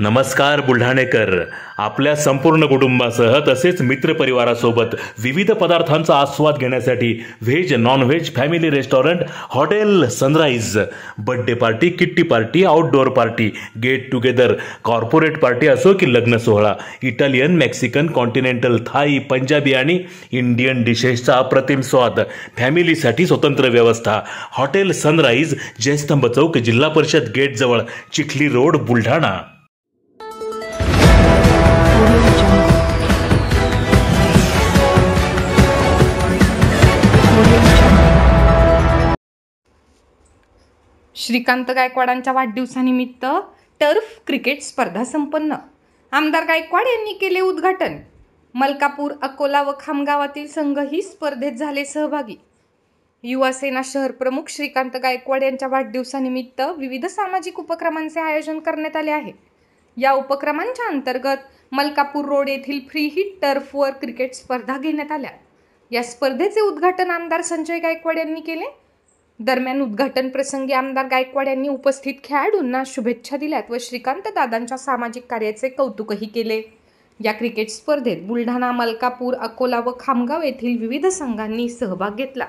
नमस्कार बुलढाणेकर. आपल्या संपूर्ण कुटुंबासह तसेच मित्रपरिवारासोबत विविध पदार्थांचा आस्वाद घेण्यासाठी veg non veg family restaurant hotel Sunrise. Birthday party, kitty party, outdoor party, get together, corporate party असो की लग्न सोहळा, Italian, Mexican, continental, Thai, Punjabi आणि इंडियन डिशेसचा अप्रतिम स्वाद. फॅमिलीसाठी स्वतंत्र व्यवस्था. हॉटेल सनराइज, जयस्तंभ चौक, जिल्हा परिषद गेट जवळ, चिखली रोड, बुलढाणा. श्रीकांत गायकवाडांच्या वाढदिवसानिमित्त टर्फ क्रिकेट स्पर्धा संपन्न. आमदार गायकवाड यांनी केले उद्घाटन. मलकापूर, अकोला व खामगावातील संघही स्पर्धेत झाले सहभागी. युवासेना शहर प्रमुख श्रीकांत गायकवाड यांच्या वाढदिवसानिमित्त विविध सामाजिक उपक्रमांचे आयोजन करण्यात आले आहे. या उपक्रमांच्या अंतर्गत मलकापूर रोड येथील फ्री हिट टर्फवर क्रिकेट स्पर्धा घेण्यात आल्या. या स्पर्धेचे उद्घाटन आमदार संजय गायकवाड यांनी केले. दरम्यान उद्घाटन प्रसंगी आमदार गायकवाड यांनी उपस्थित खेळाडूंना शुभेच्छा दिल्यात व श्रीकांत दादांच्या सामाजिक कार्याचे कौतुकही केले. या क्रिकेट स्पर्धेत बुलढाणा, मलकापूर, अकोला व खामगाव येथील विविध संघांनी सहभाग घेतला.